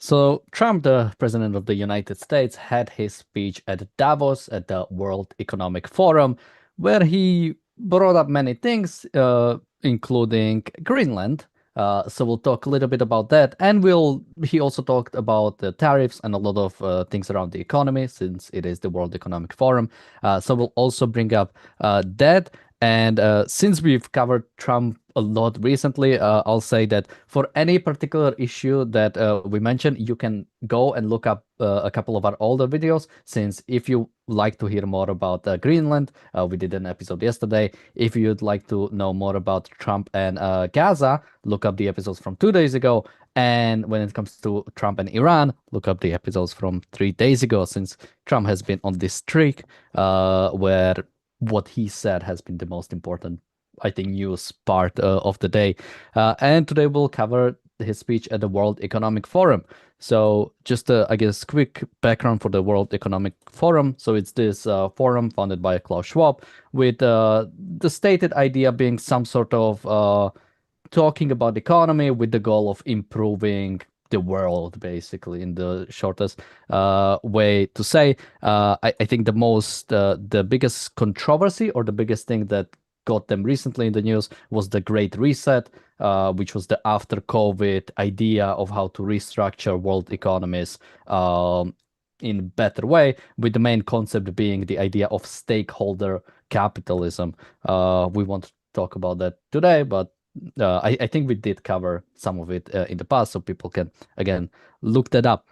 So Trump, the president of the United States, had his speech at Davos at the World Economic Forum, where he brought up many things, including Greenland. So we'll talk a little bit about that, and he also talked about the tariffs and a lot of things around the economy, since it is the World Economic Forum. So we'll also bring up that. And since we've covered Trump a lot recently, I'll say that for any particular issue that we mentioned, you can go and look up a couple of our older videos. Since if you like to hear more about Greenland, we did an episode yesterday. If you'd like to know more about Trump and Gaza, look up the episodes from 2 days ago. And when it comes to Trump and Iran, look up the episodes from 3 days ago, since Trump has been on this streak where what he said has been the most important, I think, news part of the day. And today we'll cover his speech at the World Economic Forum. So just, I guess, quick background for the World Economic Forum. So it's this forum founded by Klaus Schwab, with the stated idea being some sort of talking about the economy with the goal of improving the world, basically, in the shortest way to say. I think the biggest controversy, or the biggest thing that got them recently in the news, was the Great Reset, which was the after COVID idea of how to restructure world economies in a better way, with the main concept being the idea of stakeholder capitalism. We won't talk about that today, but I think we did cover some of it in the past, so people can, again, look that up.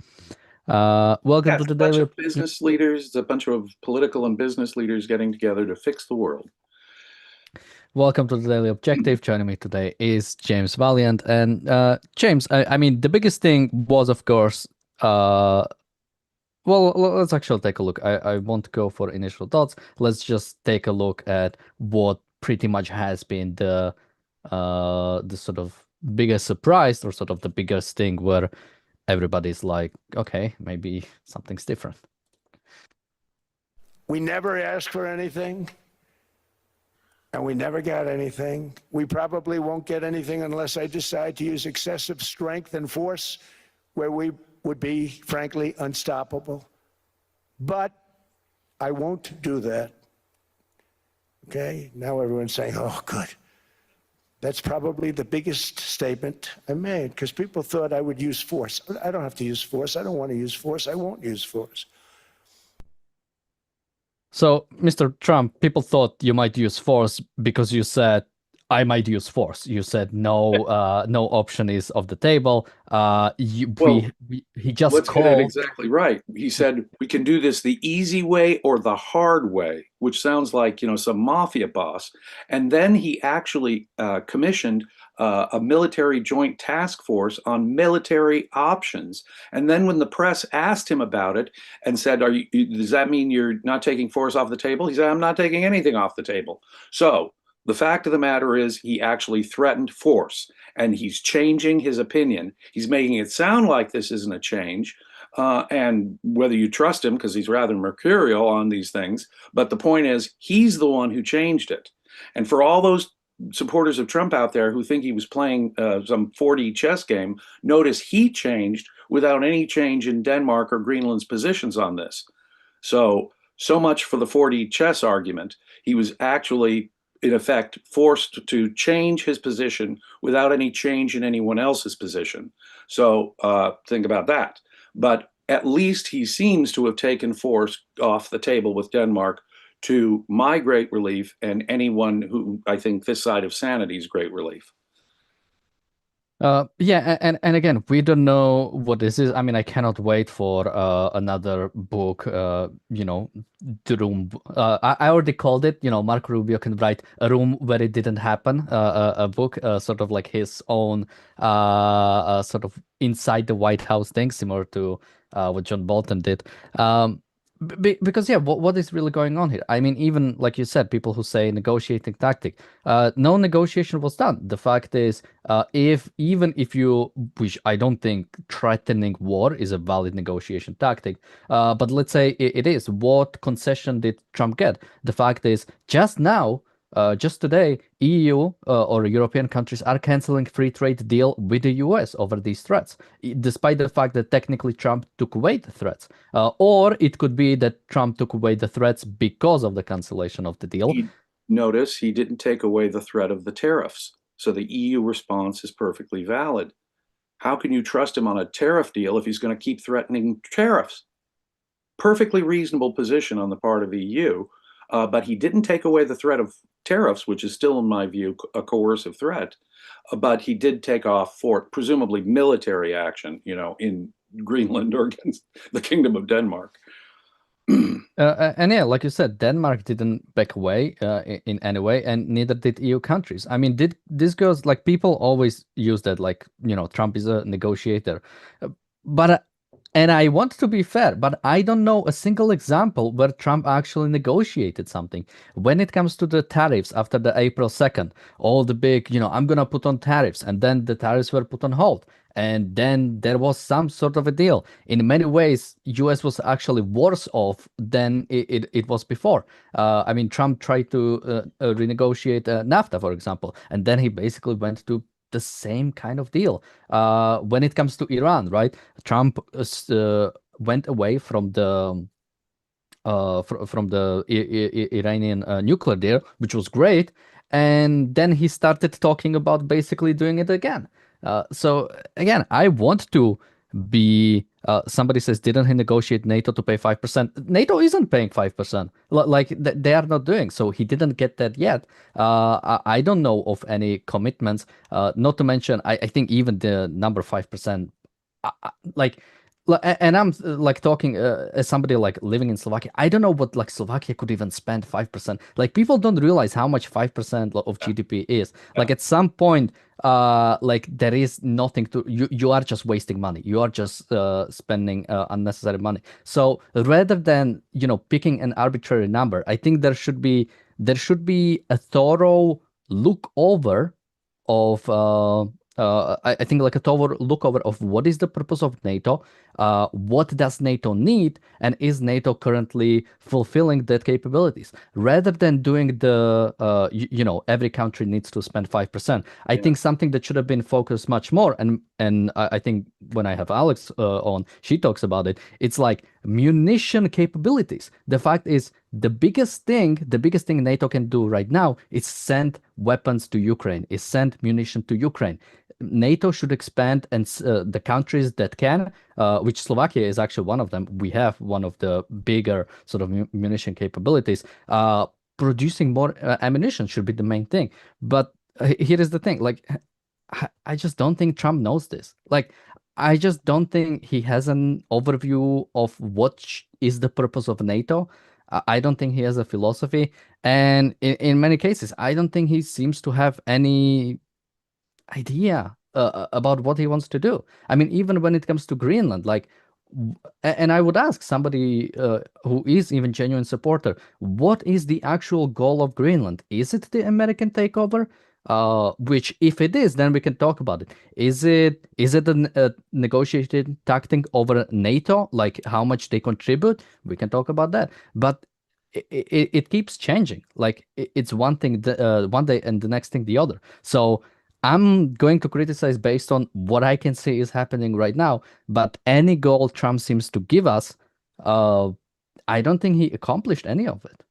Welcome to the bunch daily of business leaders, a bunch of political and business leaders getting together to fix the world. Welcome to the Daily Objective. Joining me today is James Valiant. And James, I mean, the biggest thing was, of course, well, let's actually take a look. I won't go for initial thoughts. Let's just take a look at what pretty much has been the sort of biggest surprise, or sort of the biggest thing where everybody's like, okay, maybe something's different. We never asked for anything, and we never got anything. We probably won't get anything unless I decide to use excessive strength and force, where we would be, frankly, unstoppable. But I won't do that. Okay? Now everyone's saying, oh, good. That's probably the biggest statement I made, because people thought I would use force. I don't have to use force. I don't want to use force. I won't use force. So, Mr. Trump, people thought you might use force because you said, I might use force. You said no, no option is off the table. He just Let's called. get it exactly right. He said we can do this the easy way or the hard way, which sounds like, some mafia boss. And then he actually commissioned a military joint task force on military options. And then when the press asked him about it and said, does that mean you're not taking force off the table? He said, I'm not taking anything off the table. So the fact of the matter is, he actually threatened force, and he's changing his opinion. He's making it sound like this isn't a change, and whether you trust him, because he's rather mercurial on these things, but the point is, he's the one who changed it. And for all those supporters of Trump out there who think he was playing some 4D chess game, notice he changed without any change in Denmark or Greenland's positions on this. So much for the 4D chess argument. He was actually, in effect, forced to change his position without any change in anyone else's position. So think about that. But at least he seems to have taken force off the table with Denmark, to my great relief, and anyone who, I think, this side of sanity's great relief. Yeah, and again, we don't know what this is. I mean, I cannot wait for another book, the room. I already called it, Marco Rubio can write A Room Where It Didn't Happen, a book, sort of like his own sort of inside the White House thing, similar to what John Bolton did. Because, yeah, what is really going on here? I mean, even like you said, people who say negotiating tactic, no negotiation was done. The fact is, even if you, which I don't think threatening war is a valid negotiation tactic, but let's say it is, what concession did Trump get? The fact is, just now, Just today, EU or European countries are canceling free trade deal with the US over these threats, despite the fact that technically Trump took away the threats. Or it could be that Trump took away the threats because of the cancellation of the deal. Notice he didn't take away the threat of the tariffs. So the EU response is perfectly valid. How can you trust him on a tariff deal if he's going to keep threatening tariffs? Perfectly reasonable position on the part of EU, but he didn't take away the threat of tariffs, which is still, in my view, a coercive threat. But he did take off for presumably military action, in Greenland or against the Kingdom of Denmark. And yeah, like you said, Denmark didn't back away in any way, and neither did EU countries. I mean, this goes like people always use that, like, Trump is a negotiator, but and I want to be fair, but I don't know a single example where Trump actually negotiated something. When it comes to the tariffs after the April 2nd, all the big, I'm gonna put on tariffs, and then the tariffs were put on hold. And then there was some sort of a deal. In many ways, US was actually worse off than it was before. I mean, Trump tried to renegotiate NAFTA, for example, and then he basically went to the same kind of deal. When it comes to Iran, right? Trump went away from the Iranian nuclear deal, which was great, and then he started talking about basically doing it again. So again, I want to be. Somebody says, didn't he negotiate NATO to pay 5%? NATO isn't paying 5%. They are not doing. So he didn't get that yet. I don't know of any commitments. Not to mention, I think even the number 5%, and I'm like talking as somebody like living in Slovakia. I don't know what like Slovakia could even spend 5%. Like people don't realize how much 5% of GDP is. Like at some point, like there is nothing to you are just wasting money. You are just spending unnecessary money. So rather than picking an arbitrary number, I think there should be a thorough look over of I think like a thorough look over of what is the purpose of NATO, what does NATO need, and is NATO currently fulfilling that capabilities? Rather than doing the every country needs to spend 5%. I think something that should have been focused much more, and I think when I have Alex on, she talks about it. It's like munition capabilities. The fact is, the biggest thing NATO can do right now is send weapons to Ukraine, is send munition to Ukraine. NATO should expand, and the countries that can, which Slovakia is actually one of them. We have one of the bigger sort of munition capabilities. Producing more ammunition should be the main thing. But here is the thing: like, I just don't think Trump knows this. Like, I just don't think he has an overview of what is the purpose of NATO. I don't think he has a philosophy, and in many cases, I don't think he seems to have any idea about what he wants to do. I mean, even when it comes to Greenland, like, and I would ask somebody who is even genuine supporter, what is the actual goal of Greenland? Is it the American takeover? Which, if it is, then we can talk about it. Is it a negotiated tactic over NATO, like how much they contribute? We can talk about that. But it keeps changing. Like it's one thing one day and the next thing the other. So I'm going to criticize based on what I can see is happening right now. But any goal Trump seems to give us, I don't think he accomplished any of it.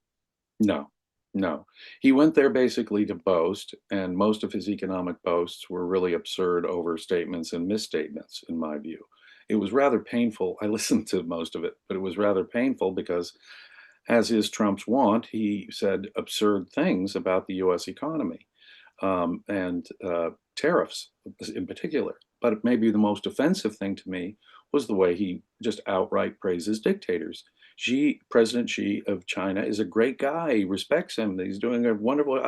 No. He went there basically to boast, and most of his economic boasts were really absurd overstatements and misstatements, in my view. It was rather painful. I listened to most of it, but it was rather painful because, as is Trump's wont, he said absurd things about the US economy and tariffs in particular. But maybe the most offensive thing to me was the way he just outright praises dictators. President Xi of China is a great guy. He respects him. He's doing a wonderful.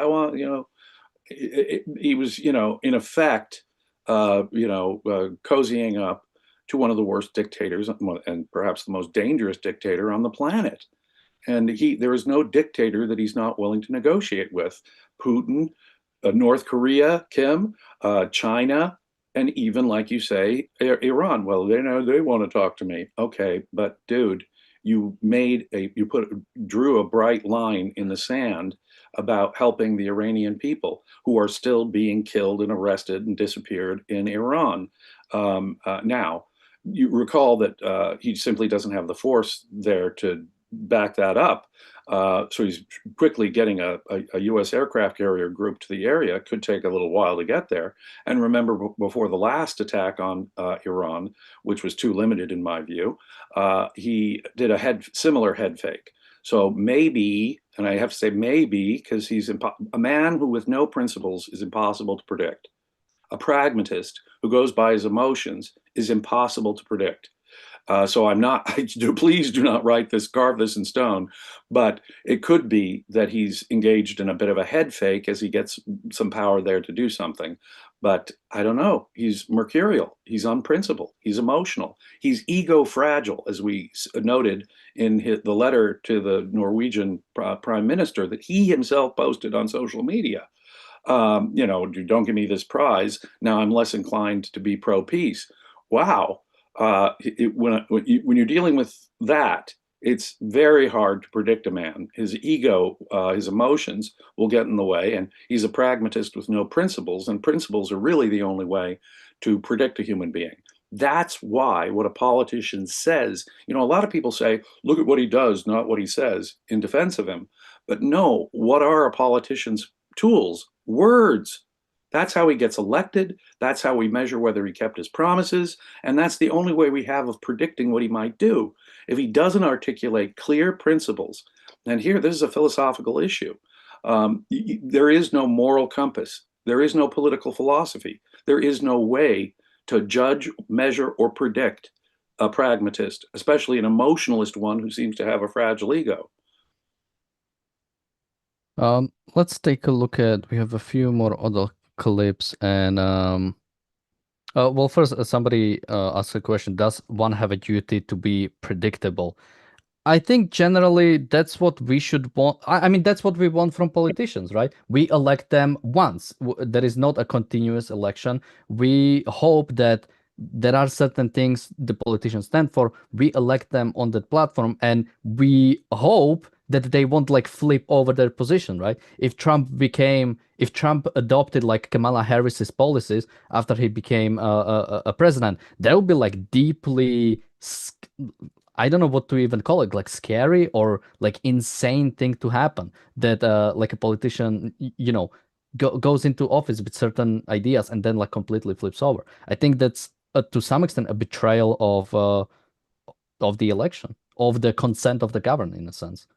He was, in effect, cozying up to one of the worst dictators and perhaps the most dangerous dictator on the planet. And there is no dictator that he's not willing to negotiate with. Putin, North Korea, Kim, China, and even, like you say, Iran. Well, they want to talk to me. Okay, but dude, you drew a bright line in the sand about helping the Iranian people who are still being killed and arrested and disappeared in Iran. Now, you recall that he simply doesn't have the force there to back that up. So he's quickly getting a U.S. aircraft carrier group to the area. It could take a little while to get there. And remember, before the last attack on Iran, which was too limited in my view, he did a similar head fake. So maybe, and I have to say maybe, because he's a man who with no principles is impossible to predict. A pragmatist who goes by his emotions is impossible to predict. So I'm not, please do not carve this in stone, but it could be that he's engaged in a bit of a head fake as he gets some power there to do something. But I don't know, he's mercurial, he's unprincipled, he's emotional, he's ego fragile, as we noted in the letter to the Norwegian prime minister that he himself posted on social media. Don't give me this prize, now I'm less inclined to be pro-peace. Wow. When you're dealing with that, it's very hard to predict a man. His ego, his emotions will get in the way, and he's a pragmatist with no principles, and principles are really the only way to predict a human being. That's why what a politician says, a lot of people say, look at what he does, not what he says, in defense of him. But no, what are a politician's tools? Words. That's how he gets elected. That's how we measure whether he kept his promises. And that's the only way we have of predicting what he might do. If he doesn't articulate clear principles, and here, this is a philosophical issue. There is no moral compass. There is no political philosophy. There is no way to judge, measure, or predict a pragmatist, especially an emotionalist one who seems to have a fragile ego. Let's take a look at, we have a few more other clips, and well, first somebody asked a question: does one have a duty to be predictable? I think generally that's what we should want. I mean, that's what we want from politicians, right? We elect them once. There is not a continuous election. We hope that there are certain things the politicians stand for. We elect them on that platform, and we hope that they won't like flip over their position, right? If Trump adopted like Kamala Harris's policies after he became a president, that would be like deeply, I don't know what to even call it, like scary or like insane thing to happen, that like a politician, goes into office with certain ideas and then like completely flips over. I think that's to some extent a betrayal of the election, of the consent of the governed, in a sense.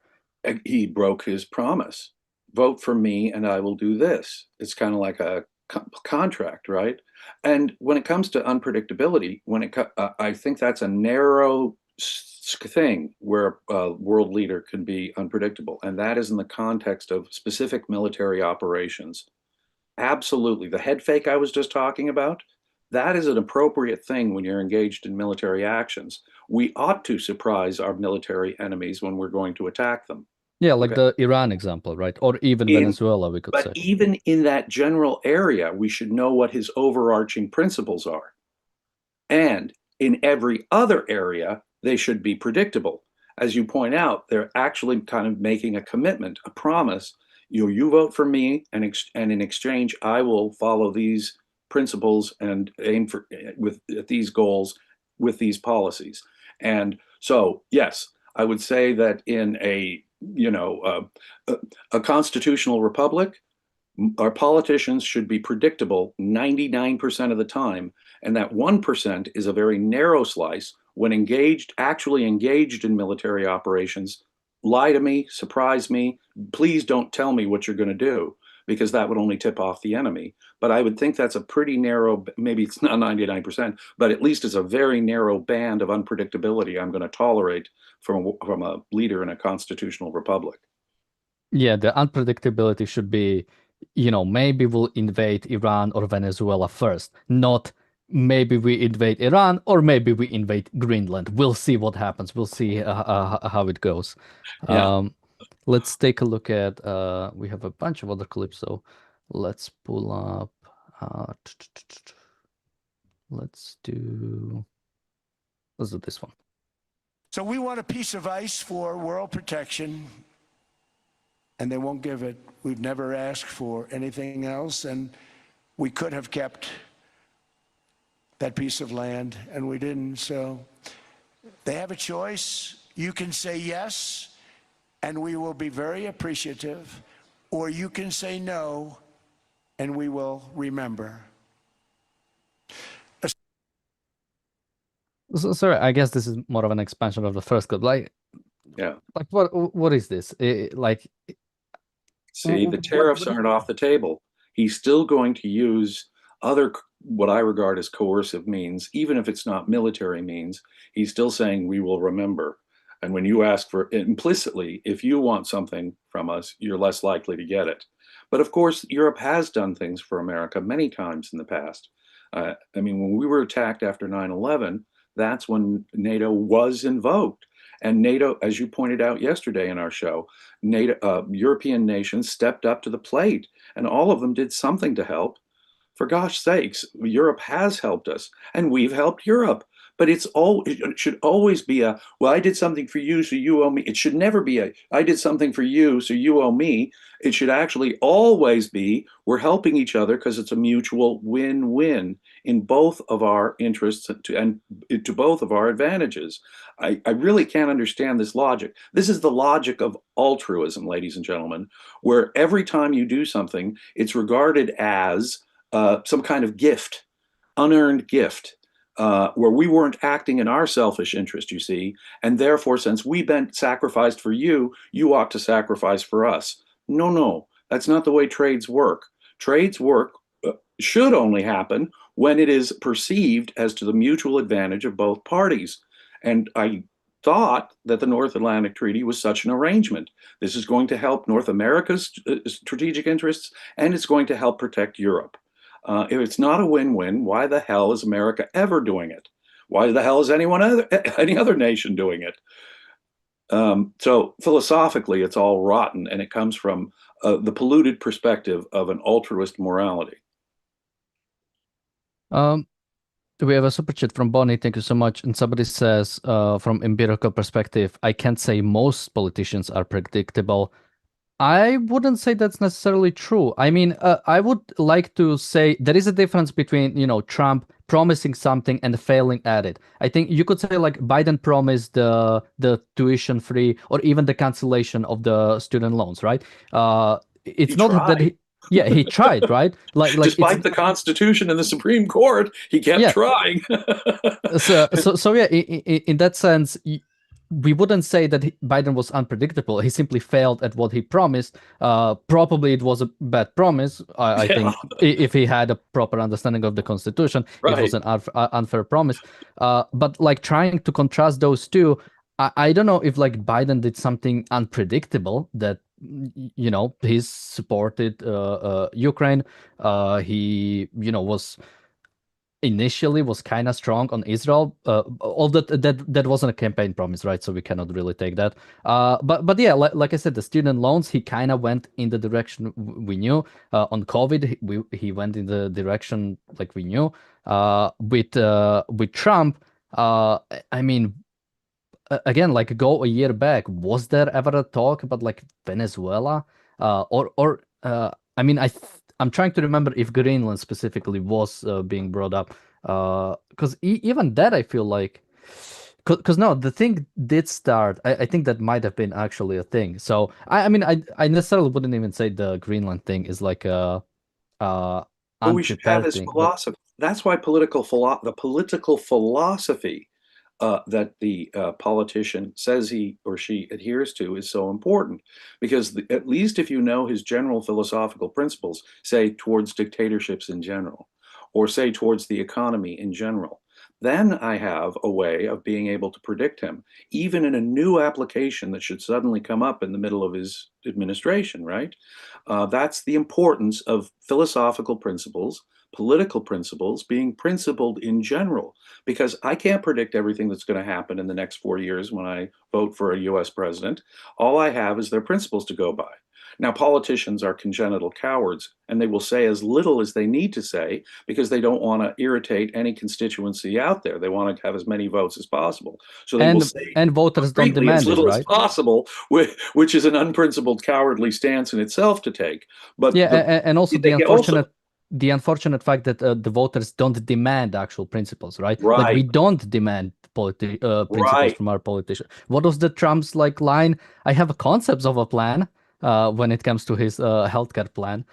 He broke his promise. Vote for me and I will do this. It's kind of like a contract, right? And when it comes to unpredictability, I think that's a narrow thing where a world leader can be unpredictable, and that is in the context of specific military operations. Absolutely. The head fake I was just talking about, that is an appropriate thing when you're engaged in military actions. We ought to surprise our military enemies when we're going to attack them. Yeah, like the Iran example, right? Or even Venezuela, we could say. But even in that general area, we should know what his overarching principles are. And in every other area, they should be predictable. As you point out, they're actually kind of making a commitment, a promise. You vote for me, and in exchange, I will follow these principles and aim for with these goals, with these policies. And so, yes, I would say that in a constitutional republic, our politicians should be predictable 99% of the time, and that 1% is a very narrow slice. When actually engaged in military operations, lie to me, surprise me, please don't tell me what you're going to do, because that would only tip off the enemy. But I would think that's a pretty narrow, maybe it's not 99%, but at least it's a very narrow band of unpredictability I'm going to tolerate from a leader in a constitutional republic. Yeah, the unpredictability should be, maybe we'll invade Iran or Venezuela first, not maybe we invade Iran or maybe we invade Greenland. We'll see what happens. We'll see how it goes. Yeah. Let's take a look at, we have a bunch of other clips, so let's pull up, let's do this one. So we want a piece of ice for world protection. and they won't give it. We've never asked for anything else, and we could have kept that piece of land, and we didn't. So they have a choice. You can say yes, and we will be very appreciative, or you can say no, and we will remember. So, sorry, I guess this is more of an expansion of the first clip. Yeah. Like what is this? See, the tariffs aren't off the table. He's still going to use other, what I regard as coercive means, even if it's not military means. He's still saying we will remember. And when you ask for implicitly, if you want something from us, you're less likely to get it. But of course, Europe has done things for America many times in the past. I mean, when we were attacked after 9/11, that's when NATO was invoked. And NATO, as you pointed out yesterday in our show, NATO, European nations stepped up to the plate, and all of them did something to help. For gosh sakes, Europe has helped us, and we've helped Europe. But it should always be a, well, I did something for you, so you owe me. It should never be a, I did something for you, so you owe me. It should actually always be, we're helping each other because it's a mutual win-win in both of our interests and to both of our advantages. I really can't understand this logic. This is the logic of altruism, ladies and gentlemen, where every time you do something, it's regarded as some kind of gift, unearned gift. Where we weren't acting in our selfish interest, you see, and therefore, since we've been sacrificed for you, you ought to sacrifice for us. No, no, that's not the way trades work. Trades work should only happen when it is perceived as to the mutual advantage of both parties. And I thought that the North Atlantic Treaty was such an arrangement. This is going to help North America's strategic interests, and it's going to help protect Europe. If it's not a win-win, why the hell is America ever doing it? Why the hell is any other nation doing it? So philosophically, it's all rotten, and it comes from the polluted perspective of an altruist morality. We have a super chat from Bonnie. Thank you so much. And somebody says, from empirical perspective, I can't say most politicians are predictable. I wouldn't say that's necessarily true. I mean, I would like to say there is a difference between, Trump promising something and failing at it. I think you could say like Biden promised the tuition free or even the cancellation of the student loans, right? It's not that he tried, right? Like despite the Constitution and the Supreme Court, he kept trying. So yeah, in that sense, we wouldn't say that Biden was unpredictable. He simply failed at what he promised. Probably it was a bad promise. I think if he had a proper understanding of the Constitution, it was an unfair promise. But like trying to contrast those two, I don't know if like Biden did something unpredictable that he supported Ukraine. He was initially kind of strong on Israel. All that wasn't a campaign promise, right? So we cannot really take that. But yeah, like I said, the student loans, he kind of went in the direction we knew. On COVID, he went in the direction like we knew. With Trump, I mean, again, like go a year back, was there ever a talk about like Venezuela? I mean, I'm trying to remember if Greenland specifically was being brought up, because even that I feel like, because no, the thing did start. I think that might have been actually a thing. So I mean, I necessarily wouldn't even say the Greenland thing is like a but we should have this philosophy. That's why the political philosophy that the politician says he or she adheres to is so important, because at least if you know his general philosophical principles, say towards dictatorships in general, or say towards the economy in general, then I have a way of being able to predict him, even in a new application that should suddenly come up in the middle of his administration, right? That's the importance of philosophical principles, political principles being principled in general, because I can't predict everything that's going to happen in the next 4 years when I vote for a US president. All I have is their principles to go by. Now, politicians are congenital cowards, and they will say as little as they need to say because they don't want to irritate any constituency out there. They want to have as many votes as possible. So they will say And voters don't concretely as demand it, little as right? possible, which is an unprincipled, cowardly stance in itself to take. But Yeah, and also they the unfortunate fact that the voters don't demand actual principles, right? Like we right, don't demand principles right. from our politicians. What was the Trump's like line? I have concepts of a plan when it comes to his healthcare plan.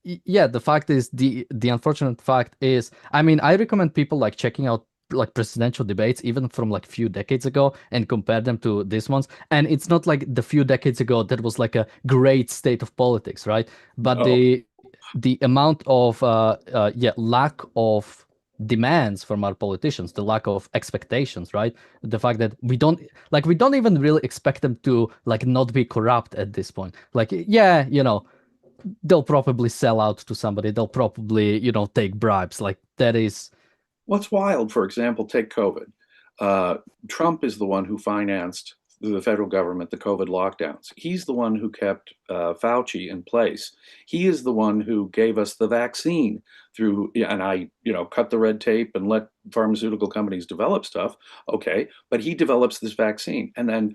Yeah, the fact is the unfortunate fact is, I mean, I recommend people like checking out like presidential debates even from like few decades ago and compare them to this ones, and it's not like the few decades ago that was like a great state of politics, right? But No. the amount of lack of demands from our politicians, the lack of expectations, right? The fact that we don't even really expect them to like not be corrupt at this point. Like, yeah, they'll probably sell out to somebody, they'll probably take bribes. Like that is What's wild, for example, take COVID. Trump is the one who financed the federal government, the COVID lockdowns. He's the one who kept Fauci in place. He is the one who gave us the vaccine through, and I, cut the red tape and let pharmaceutical companies develop stuff. Okay, but he develops this vaccine, and then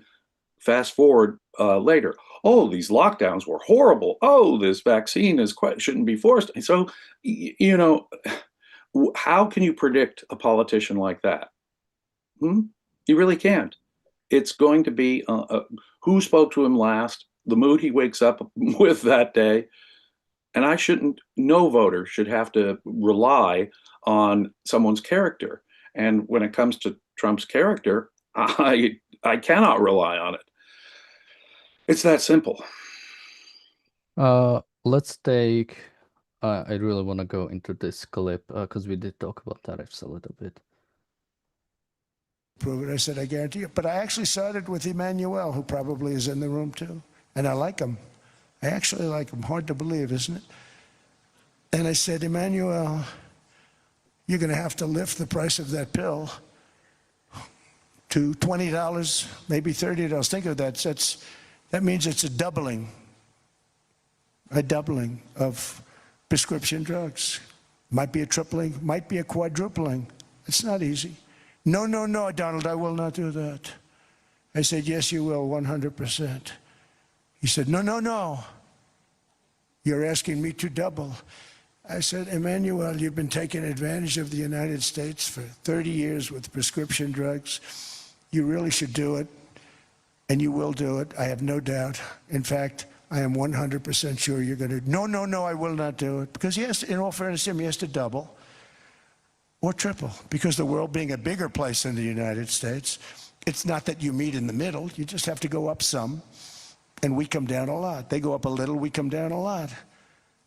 fast forward later. Oh, these lockdowns were horrible. Oh, this vaccine shouldn't be forced. And so, how can you predict a politician like that? You really can't. It's going to be who spoke to him last, the mood he wakes up with that day. And no voter should have to rely on someone's character. And when it comes to Trump's character, I cannot rely on it. It's that simple. let's take I really want to go into this clip because we did talk about tariffs a little bit. Prove it. I said, I guarantee you. But I actually started with Emmanuel, who probably is in the room too. And I like him. I actually like him. Hard to believe, isn't it? And I said, Emmanuel, you're going to have to lift the price of that pill to $20, maybe $30. Think of that. That means it's a doubling of prescription drugs. Might be a tripling, might be a quadrupling. It's not easy. No, Donald, I will not do that. I said, yes, you will, 100%. He said, no. You're asking me to double. I said, Emmanuel, you've been taking advantage of the United States for 30 years with prescription drugs. You really should do it, and you will do it. I have no doubt. In fact, I am 100% sure you're going to. No, I will not do it. Because in all fairness to him, he has to double or triple. Because the world being a bigger place than the United States, it's not that you meet in the middle. You just have to go up some, and we come down a lot. They go up a little, we come down a lot.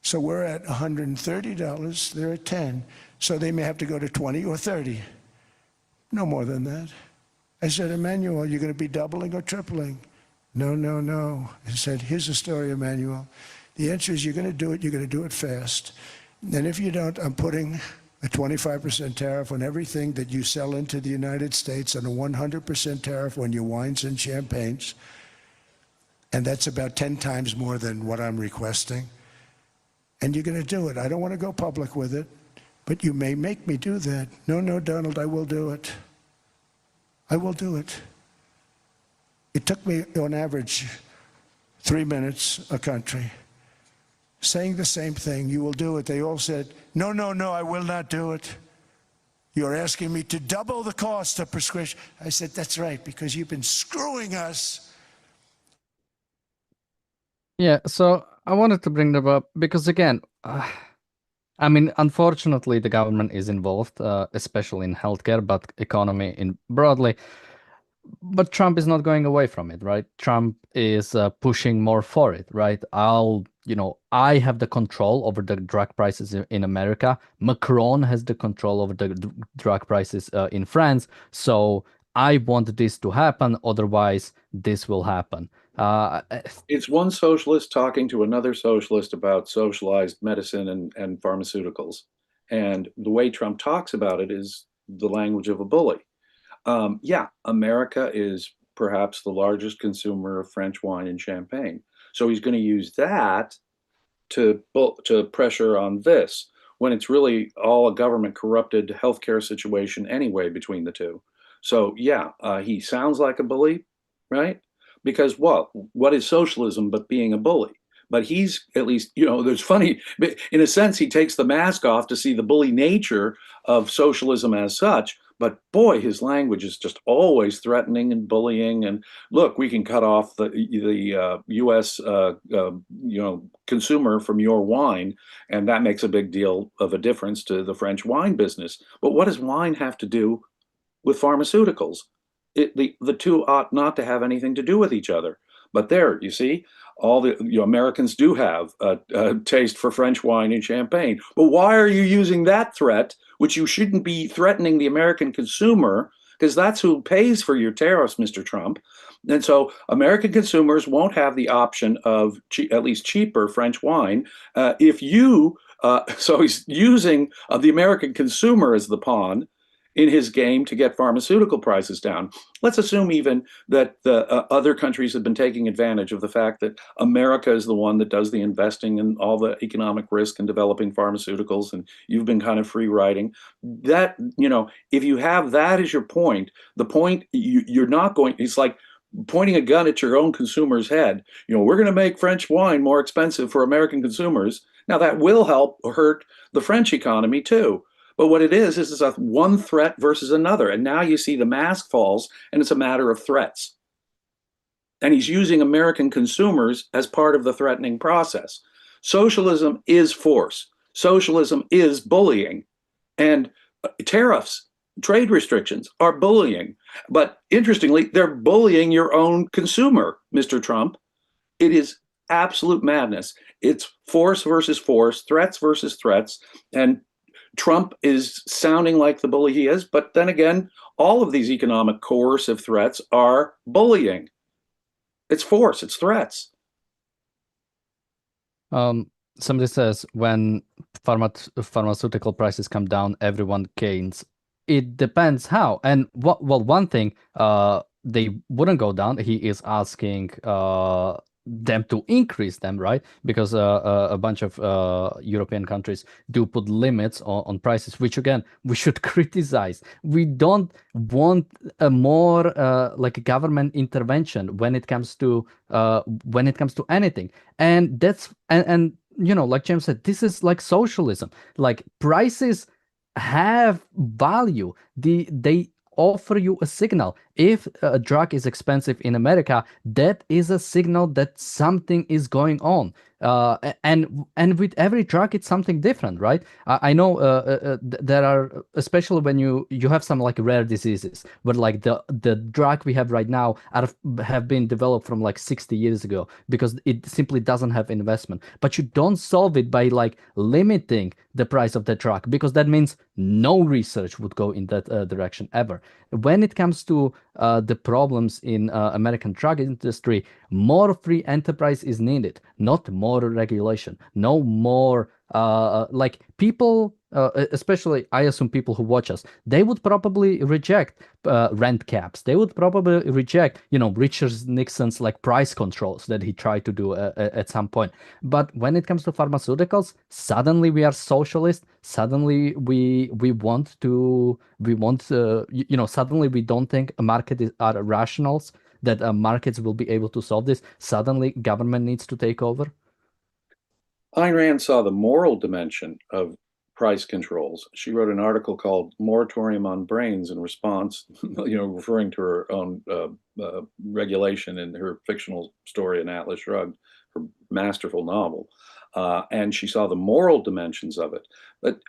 So we're at $130, they're at 10. So they may have to go to 20 or 30. No more than that. I said, Emmanuel, you're going to be doubling or tripling? No. I said, here's the story, Emmanuel. The answer is you're going to do it, you're going to do it fast. And if you don't, I'm putting a 25% tariff on everything that you sell into the United States and a 100% tariff on your wines and champagnes. And that's about 10 times more than what I'm requesting. And you're going to do it. I don't want to go public with it, but you may make me do that. No, Donald, I will do it. I will do it. It took me, on average, 3 minutes a country, saying the same thing. You will do it. They all said, no, I will not do it. You're asking me to double the cost of prescription. I said, that's right, because you've been screwing us. Yeah, so I wanted to bring that up because, again, I mean, unfortunately, the government is involved, especially in healthcare, but economy in broadly. But Trump is not going away from it, right? Trump is pushing more for it, right? I have the control over the drug prices in America. Macron has the control over the drug prices in France. So I want this to happen. Otherwise, this will happen. It's one socialist talking to another socialist about socialized medicine and pharmaceuticals. And the way Trump talks about it is the language of a bully. Yeah, America is perhaps the largest consumer of French wine and champagne. So he's going to use that to pressure on this, when it's really all a government corrupted healthcare situation anyway between the two. So yeah, he sounds like a bully, right? Because what is socialism but being a bully? But he's at least, there's funny, in a sense, he takes the mask off to see the bully nature of socialism as such. But boy, his language is just always threatening and bullying. And look, we can cut off the U.S. Consumer from your wine, and that makes a big deal of a difference to the French wine business. But what does wine have to do with pharmaceuticals? The two ought not to have anything to do with each other. But there, you see, all the Americans do have a taste for French wine and champagne. But why are you using that threat, which you shouldn't be threatening the American consumer, because that's who pays for your tariffs, Mr. Trump. And so American consumers won't have the option of at least cheaper French wine if you. So he's using the American consumer as the pawn in his game to get pharmaceutical prices down. Let's assume even that the other countries have been taking advantage of the fact that America is the one that does the investing and all the economic risk in developing pharmaceuticals, and you've been kind of free riding. That, if you have that as your point, the point you're not going, it's like pointing a gun at your own consumer's head. We're going to make French wine more expensive for American consumers. Now that will help hurt the French economy too. But what it is a one threat versus another. And now you see the mask falls, and it's a matter of threats. And he's using American consumers as part of the threatening process. Socialism is force. Socialism is bullying. And tariffs, trade restrictions are bullying. But interestingly, they're bullying your own consumer, Mr. Trump. It is absolute madness. It's force versus force, threats versus threats. And Trump is sounding like the bully he is, but then again, all of these economic coercive threats are bullying. It's force, it's threats. Somebody says when pharmaceutical prices come down, everyone gains. It depends how. And one thing, they wouldn't go down. He is asking them to increase them, right? Because a bunch of European countries do put limits on prices, which again we should criticize. We don't want a more like a government intervention when it comes to anything, and that's and like James said, this is like socialism. Like prices have value. They offer you a signal. If a drug is expensive in America, that is a signal that something is going on. And with every drug, it's something different, right? I know there are, especially when you have some like rare diseases, but like the drug we have right now have been developed from like 60 years ago because it simply doesn't have investment. But you don't solve it by like limiting the price of the drug, because that means no research would go in that direction ever. When it comes to the problems in American drug industry, more free enterprise is needed, not more regulation, no more like people, especially I assume people who watch us, they would probably reject rent caps. They would probably reject, Richard Nixon's like price controls that he tried to do at some point. But when it comes to pharmaceuticals, suddenly we are socialist. Suddenly we want, suddenly we don't think a market are rationals, that markets will be able to solve this. Suddenly government needs to take over. Ayn Rand saw the moral dimension of price controls. She wrote an article called Moratorium on Brains in response, referring to her own regulation in her fictional story, An Atlas Shrugged, her masterful novel. And she saw the moral dimensions of it. But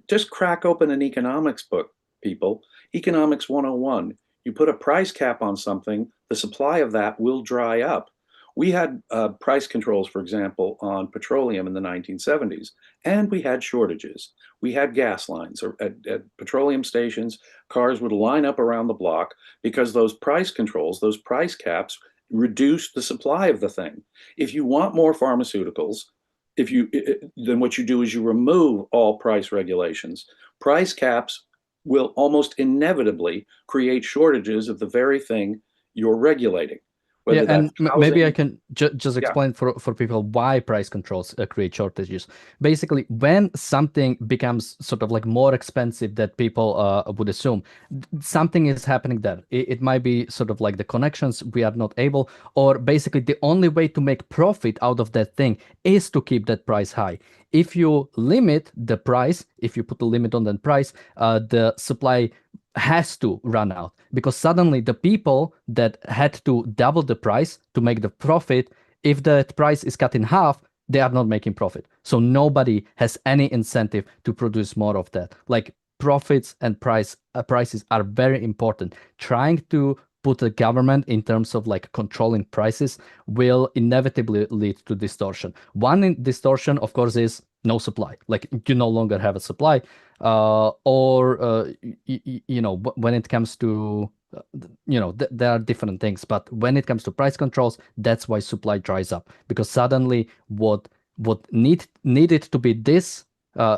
just crack open an economics book, people. Economics 101. You put a price cap on something, the supply of that will dry up. We had price controls, for example, on petroleum in the 1970s, and we had shortages. We had gas lines at petroleum stations. Cars would line up around the block because those price controls, those price caps, reduced the supply of the thing. If you want more pharmaceuticals, then what you do is you remove all price regulations. Price caps will almost inevitably create shortages of the very thing you're regulating. whether and that's maybe I housing. can just explain for people why price controls create shortages. Basically, when something becomes sort of like more expensive than people would assume, something is happening there. It might be sort of like the connections we are not able, or basically the only way to make profit out of that thing is to keep that price high. If you limit the price, if you put a limit on that price, the supply has to run out, because suddenly the people that had to double the price to make the profit, if that price is cut in half, they are not making profit. So nobody has any incentive to produce more of that. Like profits and prices are very important. Trying to put the government in terms of like controlling prices will inevitably lead to distortion. One distortion, of course, is no supply. Like you no longer have a supply, when it comes to there are different things, but when it comes to price controls, that's why supply dries up, because suddenly what needed to be this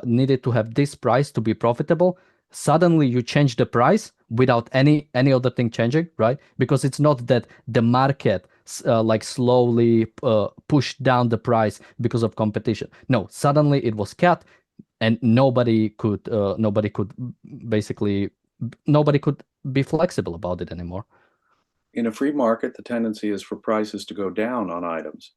needed to have this price to be profitable, suddenly you change the price without any other thing changing, right? Because it's not that the market like slowly pushed down the price because of competition. No, suddenly it was cut, and nobody could basically nobody could be flexible about it anymore. In a free market, the tendency is for prices to go down on items.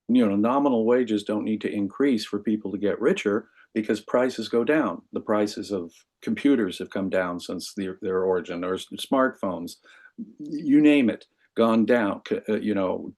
Nominal wages don't need to increase for people to get richer because prices go down. The prices of computers have come down since their origin, or smartphones, you name it, gone down.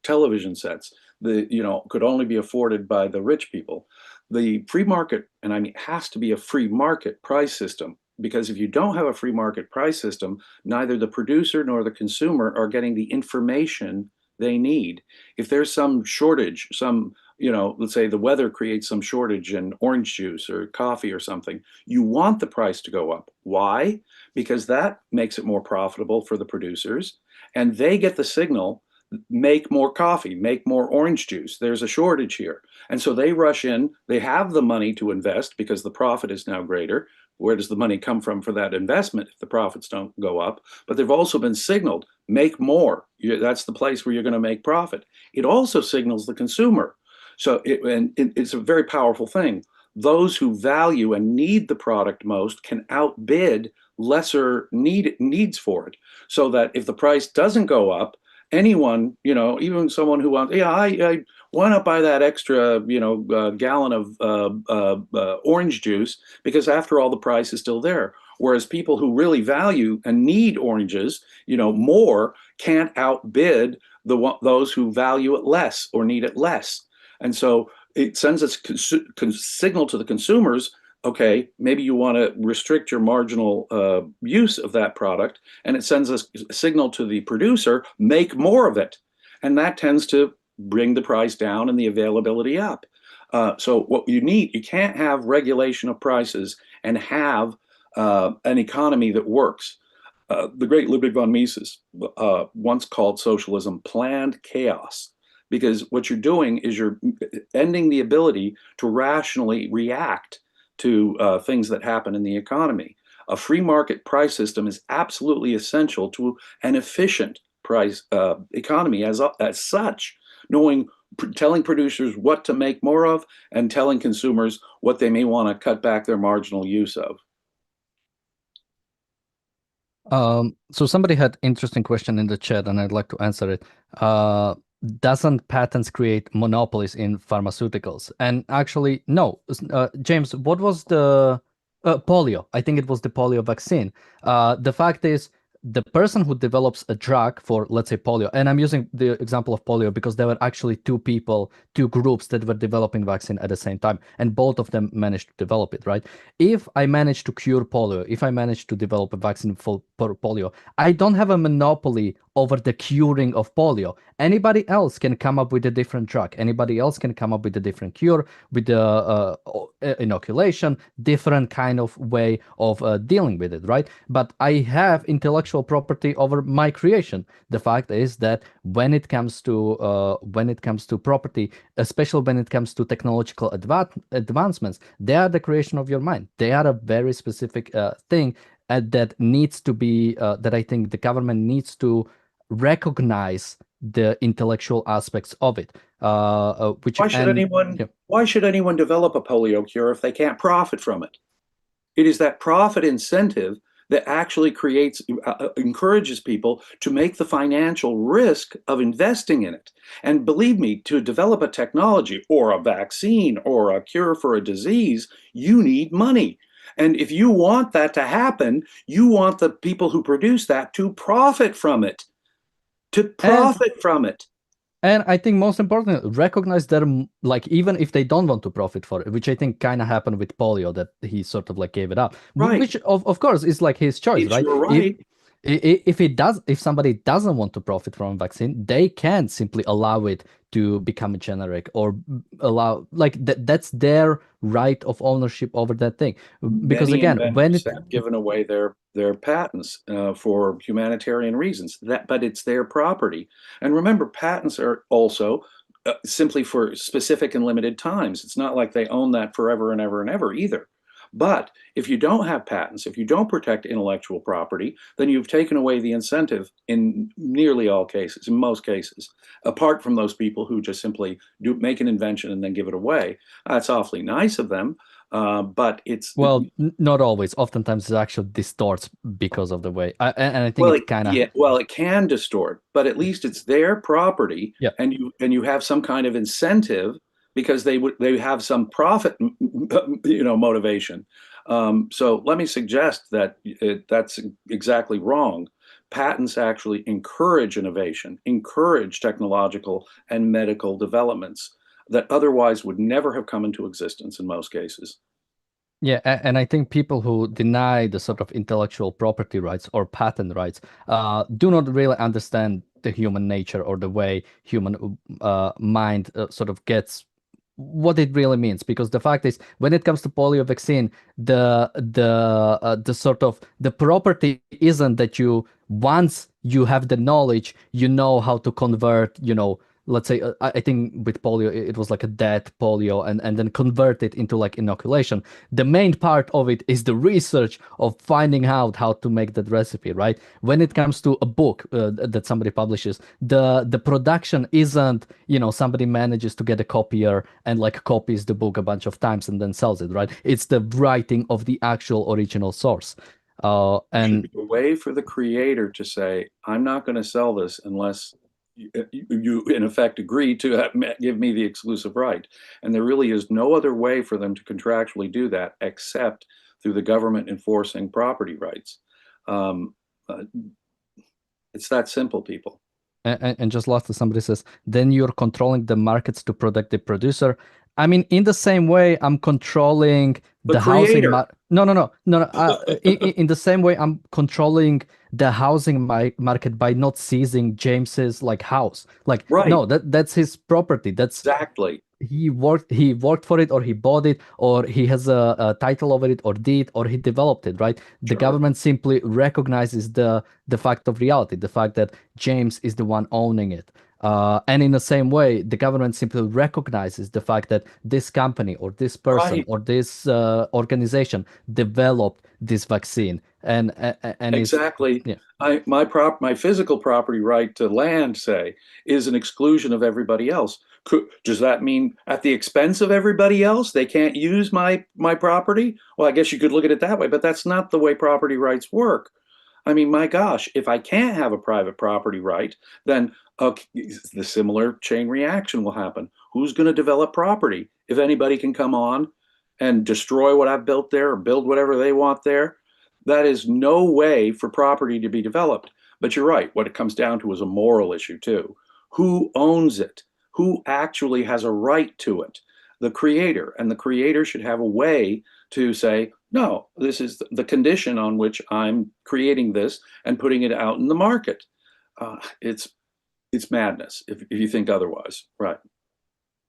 Television sets, could only be afforded by the rich people. The free market, and I mean, has to be a free market price system, because if you don't have a free market price system, neither the producer nor the consumer are getting the information they need. If there's some shortage, let's say the weather creates some shortage in orange juice or coffee or something, you want the price to go up. Why? Because that makes it more profitable for the producers, and they get the signal, make more coffee, make more orange juice. There's a shortage here. And so they rush in, they have the money to invest because the profit is now greater. Where does the money come from for that investment if the profits don't go up? But they've also been signaled, make more. That's the place where you're going to make profit. It also signals the consumer. So it's a very powerful thing. Those who value and need the product most can outbid lesser needs for it. So that if the price doesn't go up, anyone, even someone who wants, I why not buy that extra, gallon of orange juice, because after all, the price is still there. Whereas people who really value and need oranges, more, can't outbid those who value it less or need it less. And so it sends a signal to the consumers, okay, maybe you want to restrict your marginal use of that product, and it sends a signal to the producer, make more of it. And that tends to bring the price down and the availability up. So what you can't have regulation of prices and have an economy that works. The great Ludwig von Mises once called socialism planned chaos, because what you're doing is you're ending the ability to rationally react to things that happen in the economy. A free market price system is absolutely essential to an efficient price economy as such, telling producers what to make more of and telling consumers what they may want to cut back their marginal use of. So somebody had interesting question in the chat, and I'd like to answer it. Doesn't patents create monopolies in pharmaceuticals? And actually, no. James, what was the polio? I think it was the polio vaccine. The fact is, the person who develops a drug for, let's say, polio, and I'm using the example of polio because there were actually two groups that were developing vaccine at the same time, and both of them managed to develop it, right? If I manage to cure polio, if I manage to develop a vaccine for polio, I don't have a monopoly over the curing of polio. Anybody else can come up with a different drug. Anybody else can come up with a different cure, with the inoculation, different kind of way of dealing with it, right? But I have intellectual property over my creation. The fact is that when it comes to property, especially when it comes to technological advancements, they are the creation of your mind. They are a very specific thing that needs to be that I think the government needs to recognize the intellectual aspects of it. Which Why should anyone? yeah. Why should anyone develop a polio cure if they can't profit from it? It is that profit incentive that actually encourages people to make the financial risk of investing in it. And believe me, to develop a technology or a vaccine or a cure for a disease, you need money. And if you want that to happen, you want the people who produce that to profit from it. And I think most importantly, recognize their, like, even if they don't want to profit for it, which I think kind of happened with polio, that he sort of like gave it up, Right. Which of course is like his choice, right? You're right. If somebody doesn't want to profit from a vaccine, they can simply allow it to become a generic, or allow, like, that's their right of ownership over that thing. Because Many again, when inventors have given away their patents for humanitarian reasons, but it's their property. And remember, patents are also simply for specific and limited times. It's not like they own that forever and ever and ever either. But if you don't have patents, if you don't protect intellectual property, then you've taken away the incentive in nearly all cases, in most cases, apart from those people who just simply make an invention and then give it away. That's awfully nice of them, but it's... Well, not always. Oftentimes it actually distorts because of the way. And I think Well, it kind of... yeah, well, it can distort, but at least it's their property, Yeah. and you have some kind of incentive because they have some profit, motivation. So let me suggest that that's exactly wrong. Patents actually encourage innovation, encourage technological and medical developments that otherwise would never have come into existence in most cases. Yeah, and I think people who deny the sort of intellectual property rights or patent rights do not really understand the human nature, or the way human mind sort of gets what it really means. Because the fact is, when it comes to polio vaccine, the sort of the property isn't that you, once you have the knowledge, you know how to convert, let's say, I think with polio, it was like a dead polio, and then convert it into like inoculation. The main part of it is the research of finding out how to make that recipe, right? When it comes to a book that somebody publishes, the production isn't, somebody manages to get a copier and like copies the book a bunch of times and then sells it, right? It's the writing of the actual original source. There And should be a way for the creator to say, I'm not going to sell this unless you in effect agree to give me the exclusive right. And there really is no other way for them to contractually do that except through the government enforcing property rights. It's that simple, people. And just lastly, somebody says, then you're controlling the markets to protect the producer. I mean, in the same way, I'm controlling the housing market. No. In the same way, I'm controlling the housing market by not seizing James's like house. Like, right. No, that's his property. That's exactly. He worked for it, or he bought it, or he has a title over it, or deed, or he developed it, right? The government simply recognizes the fact of reality, the fact that James is the one owning it. And in the same way, the government simply recognizes the fact that this company or this person right. or this organization developed this vaccine. And exactly. Yeah. My physical property right to land, say, is an exclusion of everybody else. Does that mean at the expense of everybody else they can't use my property? Well, I guess you could look at it that way, but that's not the way property rights work. I mean, my gosh, if I can't have a private property right, then the similar chain reaction will happen. Who's going to develop property? If anybody can come on and destroy what I've built there or build whatever they want there, that is no way for property to be developed. But you're right, what it comes down to is a moral issue too. Who owns it? Who actually has a right to it? The creator, and the creator should have a way to say, no, this is the condition on which I'm creating this and putting it out in the market. It's madness if you think otherwise, right?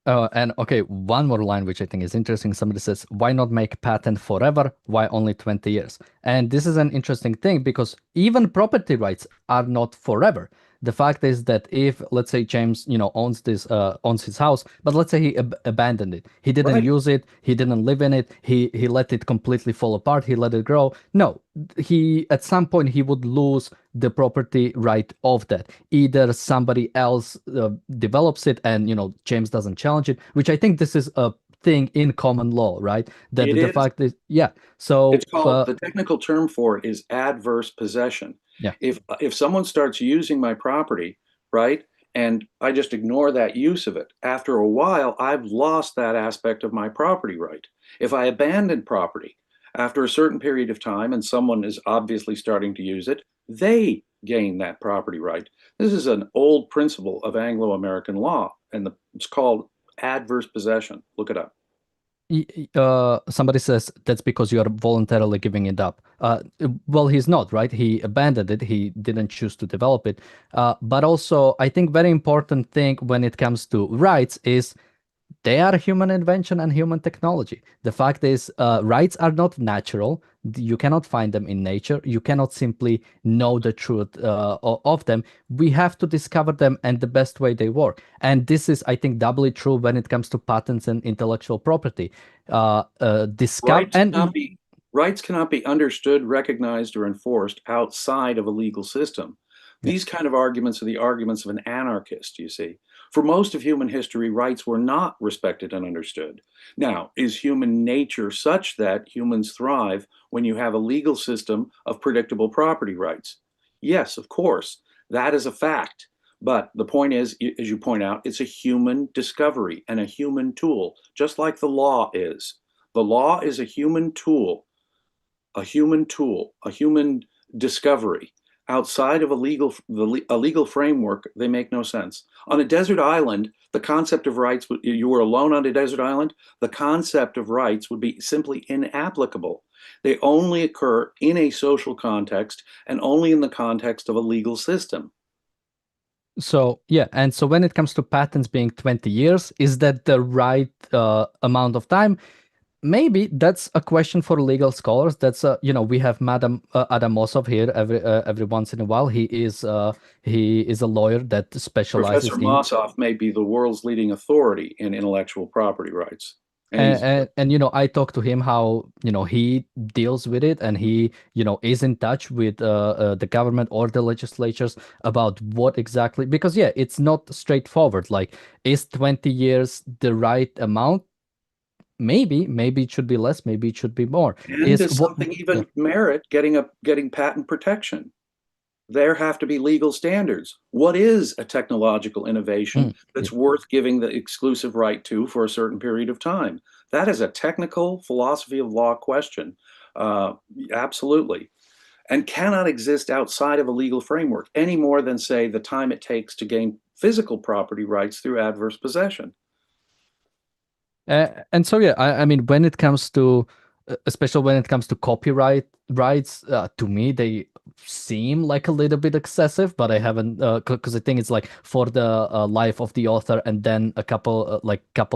And okay, one more line which I think is interesting. Somebody says, why not make patent forever? Why only 20 years? And this is an interesting thing, because even property rights are not forever. The fact is that if, let's say, James, owns his house, but let's say he abandoned it, he didn't Right. use it, he didn't live in it, he let it completely fall apart, he let it grow. No, he at some point he would lose the property right of that. Either somebody else develops it, and James doesn't challenge it, which I think this is a thing in common law, right? That It the is. fact is, yeah. So It's called, the technical term for it is adverse possession. Yeah. If someone starts using my property, right, and I just ignore that use of it, after a while, I've lost that aspect of my property right. If I abandon property after a certain period of time and someone is obviously starting to use it, they gain that property right. This is an old principle of Anglo-American law, and it's called adverse possession. Look it up. Somebody says that's because you are voluntarily giving it up. Well, he's not, right? He abandoned it. He didn't choose to develop it. But also, I think very important thing when it comes to rights is they are human invention and human technology. The fact is, rights are not natural. You cannot find them in nature. You cannot simply know the truth of them. We have to discover them and the best way they work. And this is, I think, doubly true when it comes to patents and intellectual property. Discover and Rights cannot be understood, recognized, or enforced outside of a legal system. These kind of arguments are the arguments of an anarchist, you see. For most of human history, rights were not respected and understood. Now, is human nature such that humans thrive when you have a legal system of predictable property rights? Yes, of course, that is a fact. But the point is, as you point out, it's a human discovery and a human tool, just like the law is. The law is a human tool, a human discovery. Outside of a legal framework, they make no sense. On a desert island, the concept of rights, you were alone on a desert island, the concept of rights would be simply inapplicable. They only occur in a social context and only in the context of a legal system. So, yeah. And so when it comes to patents being 20 years, is that the right amount of time? Maybe that's a question for legal scholars. That's we have Madam Adam Mosov here every once in a while. He is a lawyer that specializes Professor in Mossoff may be the world's leading authority in intellectual property rights. and I talked to him how he deals with it, and he is in touch with the government or the legislatures about what exactly, because it's not straightforward. Like, is 20 years the right amount? Maybe it should be less, maybe it should be more. And does something even merit getting patent protection? There have to be legal standards. What is a technological innovation that's worth giving the exclusive right to for a certain period of time? That is a technical philosophy of law question, absolutely, and cannot exist outside of a legal framework any more than, say, the time it takes to gain physical property rights through adverse possession. And so, I mean, when it comes to, especially when it comes to copyright rights, to me, they seem like a little bit excessive, but I haven't, because I think it's like for the life of the author and then a couple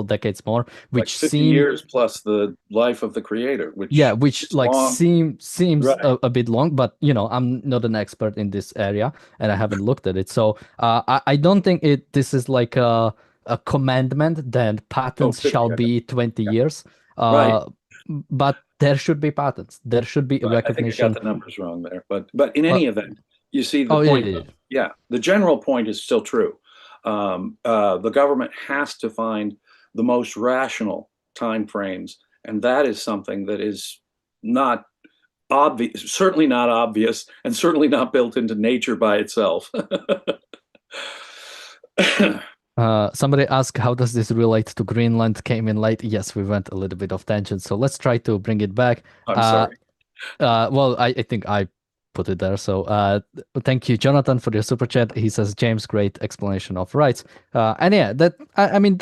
decades more, which like 50 years plus the life of the creator, which like long. seems Right. a bit long, but I'm not an expert in this area and I haven't looked at it. So I don't think this is like a commandment that patents shall be 20 years. Right. But there should be patents. There should be a recognition. I think I got the numbers wrong there, but in any event, you see the point. The general point is still true. The government has to find the most rational time frames, and that is something that is not obvious, certainly not obvious, and certainly not built into nature by itself. Somebody asked, how does this relate to Greenland? Came in late. Yes, we went a little bit off tangent, so let's try to bring it back. I'm sorry. Well, I think I put it there. So thank you, Jonathan, for your super chat. He says, James, great explanation of rights. And I mean,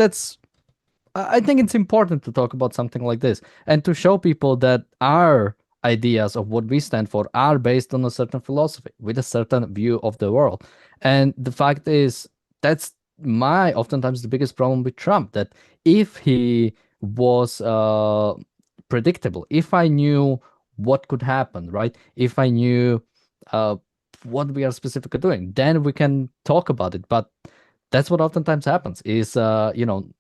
I think it's important to talk about something like this and to show people that our ideas of what we stand for are based on a certain philosophy with a certain view of the world. And the fact is, that's oftentimes the biggest problem with Trump, that if he was predictable, if I knew what could happen, right? If I knew what we are specifically doing. Then we can talk about it. But that's what oftentimes happens is,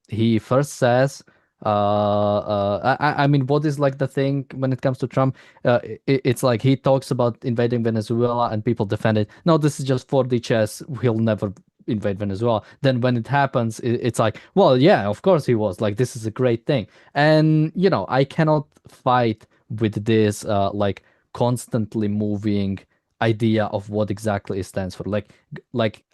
he first says, I mean, what is like the thing when it comes to Trump? It's like he talks about invading Venezuela and people defend it. No, this is just 4D chess. He'll never invade Venezuela. Then when it happens, it's like, well, yeah, of course he was. Like, this is a great thing. And, I cannot fight with this, like, constantly moving idea of what exactly it stands for.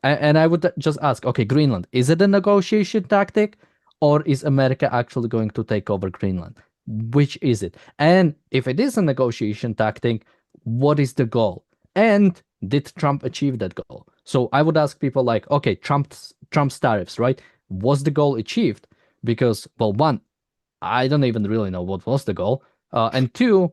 And I would just ask, okay, Greenland, is it a negotiation tactic, or is America actually going to take over Greenland? Which is it? And if it is a negotiation tactic, what is the goal? And did Trump achieve that goal? So I would ask people like, okay, Trump's tariffs, right? Was the goal achieved? Because, well, one, I don't even really know what was the goal. And two,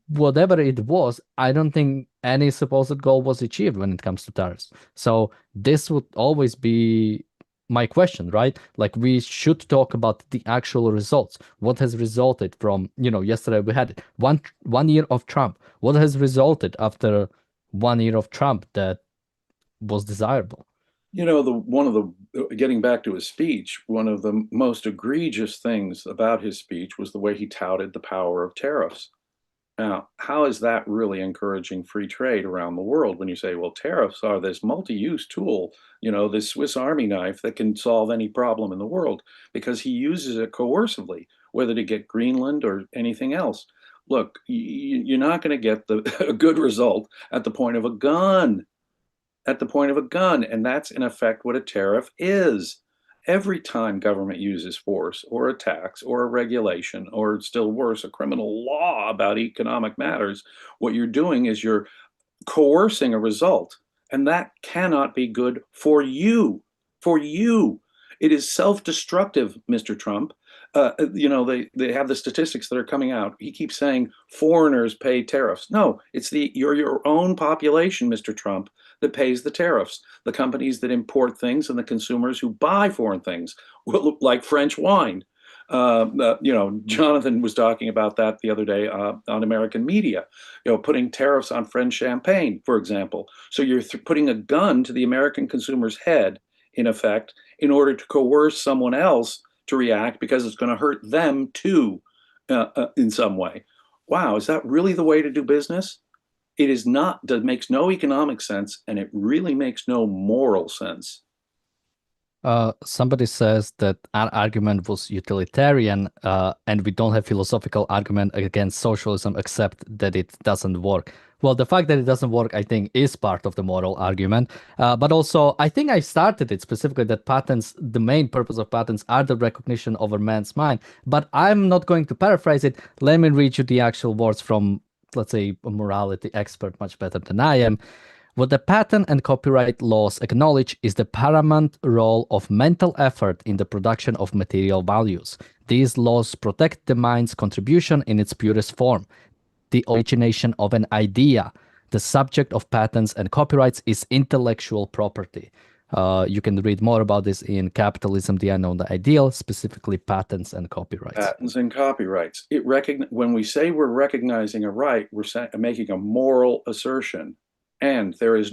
whatever it was, I don't think any supposed goal was achieved when it comes to tariffs. So this would always be my question, right? Like, we should talk about the actual results. What has resulted from, yesterday we had one year of Trump. What has resulted after 1 year of Trump that was desirable? Getting back to his speech, one of the most egregious things about his speech was the way he touted the power of tariffs. Now, how is that really encouraging free trade around the world when you say, well, tariffs are this multi-use tool, this Swiss Army knife that can solve any problem in the world, because he uses it coercively, whether to get Greenland or anything else. Look, you're not going to get a good result at the point of a gun. And that's in effect what a tariff is. Every time government uses force or a tax or a regulation, or still worse, a criminal law about economic matters, what you're doing is you're coercing a result. And that cannot be good for you. For you. It is self-destructive, Mr. Trump. They have the statistics that are coming out. He keeps saying foreigners pay tariffs. No, it's your own population, Mr. Trump, that pays the tariffs. The companies that import things and the consumers who buy foreign things, like French wine. Jonathan was talking about that the other day on American media, putting tariffs on French champagne, for example. So you're putting a gun to the American consumer's head, in effect, in order to coerce someone else to react because it's going to hurt them too, in some way. Wow, is that really the way to do business? It is not. That makes no economic sense, and it really makes no moral sense. Somebody says that our argument was utilitarian, and we don't have philosophical argument against socialism except that it doesn't work. Well, the fact that it doesn't work, I think, is part of the moral argument. But also, I think I started it specifically that patents, the main purpose of patents are the recognition over man's mind. But I'm not going to paraphrase it. Let me read you the actual words from, let's say, a morality expert much better than I am. What the patent and copyright laws acknowledge is the paramount role of mental effort in the production of material values. These laws protect the mind's contribution in its purest form. The origination of an idea. The subject of patents and copyrights is intellectual property. You can read more about this in Capitalism, the Unknown Ideal, specifically patents and copyrights. Patents and copyrights. When we say we're recognizing a right, we're making a moral assertion. And there is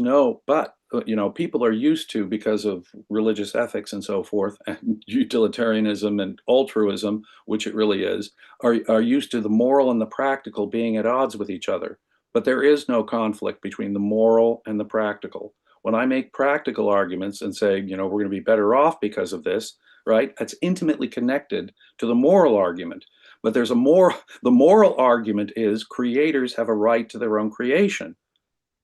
people are used to, because of religious ethics and so forth, and utilitarianism and altruism, which it really is, are used to the moral and the practical being at odds with each other. But there is no conflict between the moral and the practical. When I make practical arguments and say, we're going to be better off because of this, right? That's intimately connected to the moral argument. But the moral argument is creators have a right to their own creation.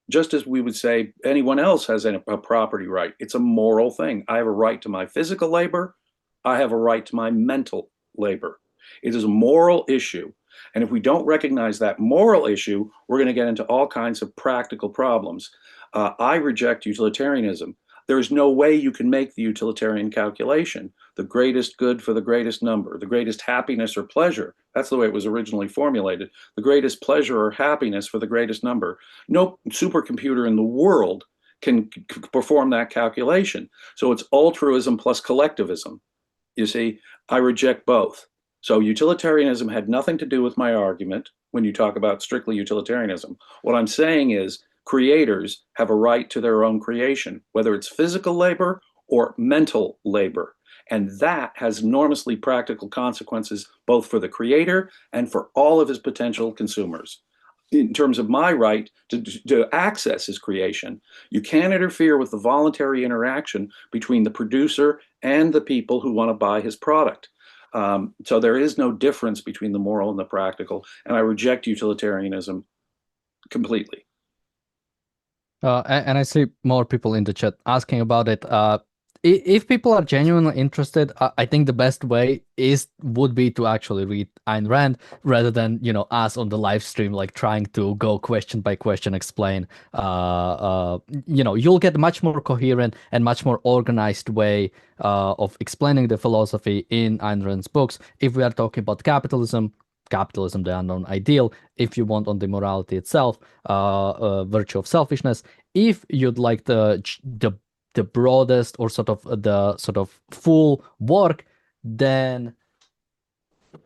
Just as we would say anyone else has a property right. It's a moral thing. I have a right to my physical labor. I have a right to my mental labor. It is a moral issue. And if we don't recognize that moral issue, we're going to get into all kinds of practical problems. I reject utilitarianism. There is no way you can make the utilitarian calculation. The greatest good for the greatest number, the greatest happiness or pleasure. That's the way it was originally formulated. The greatest pleasure or happiness for the greatest number. No supercomputer in the world can perform that calculation. So it's altruism plus collectivism. You see, I reject both. So utilitarianism had nothing to do with my argument when you talk about strictly utilitarianism. What I'm saying is creators have a right to their own creation, whether it's physical labor or mental labor. And that has enormously practical consequences, both for the creator and for all of his potential consumers. In terms of my right to access his creation, you can't interfere with the voluntary interaction between the producer and the people who want to buy his product. So there is no difference between the moral and the practical, and I reject utilitarianism completely. And I see more people in the chat asking about it. If people are genuinely interested, I think the best way would be to actually read Ayn Rand rather than us on the live stream like trying to go question by question explain. You'll get much more coherent and much more organized way of explaining the philosophy in Ayn Rand's books. If we are talking about capitalism, the unknown ideal, if you want, on the morality itself, virtue of selfishness. If you'd like the broadest or sort of full work, then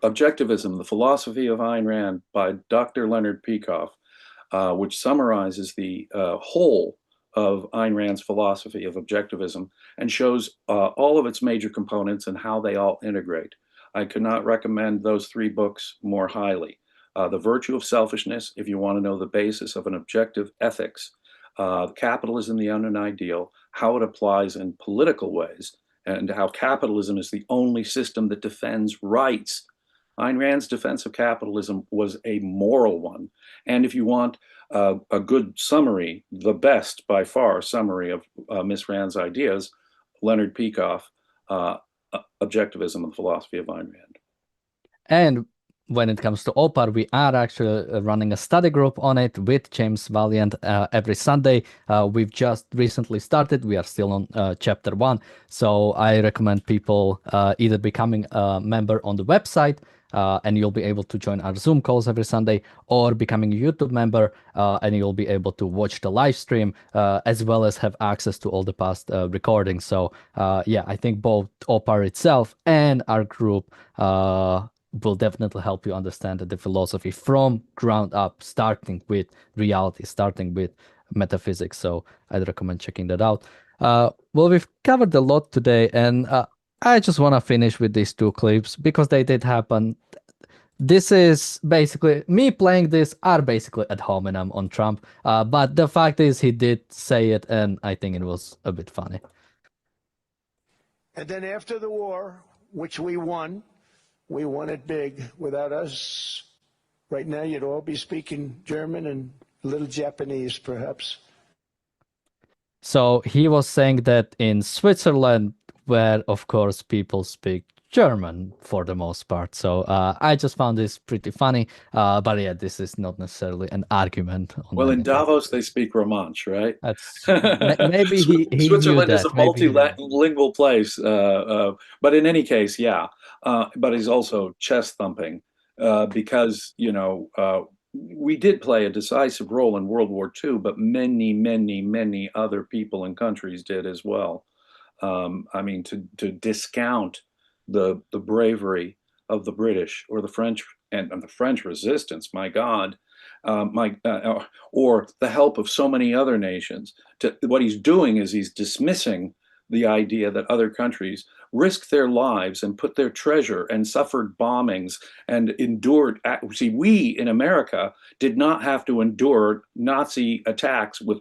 Objectivism, the Philosophy of Ayn Rand by Dr. Leonard Peikoff, which summarizes the whole of Ayn Rand's philosophy of objectivism and shows all of its major components and how they all integrate. I could not recommend those 3 books more highly. The Virtue of Selfishness, if you want to know the basis of an objective ethics, Capitalism, the Unknown Ideal, how it applies in political ways, and how capitalism is the only system that defends rights. Ayn Rand's defense of capitalism was a moral one. And if you want a good summary, the best by far summary of Miss Rand's ideas, Leonard Peikoff, Objectivism and the Philosophy of Ayn Rand. And when it comes to OPAR, we are actually running a study group on it with James Valiant every Sunday. We've just recently started. We are still on chapter 1. So I recommend people either becoming a member on the website, and you'll be able to join our Zoom calls every Sunday, or becoming a YouTube member, and you'll be able to watch the live stream, as well as have access to all the past recordings. So yeah, I think both OPAR itself and our group will definitely help you understand the philosophy from ground up, starting with reality, starting with metaphysics. So I'd recommend checking that out. Well, we've covered a lot today, and I just want to finish with these 2 clips because they did happen. This is basically me playing this are basically ad hominem on Trump, but the fact is he did say it, and I think it was a bit funny. And then after the war, which we won it big. Without us, right now you'd all be speaking German and a little Japanese, perhaps. So he was saying that in Switzerland, where of course people speak German for the most part. So I just found this pretty funny. But yeah, this is not necessarily an argument. Well, in Davos, they speak Romansh, right? That's maybe he Switzerland knew is that. a multilingual place. But in any case, yeah. But he's also chest thumping because, we did play a decisive role in World War II, but many, many, many other people and countries did as well. I mean, to discount the bravery of the British or the French and the French resistance, my God, or the help of so many other nations. What he's doing is he's dismissing the idea that other countries risked their lives and put their treasure and suffered bombings and endured. See, we in America did not have to endure Nazi attacks with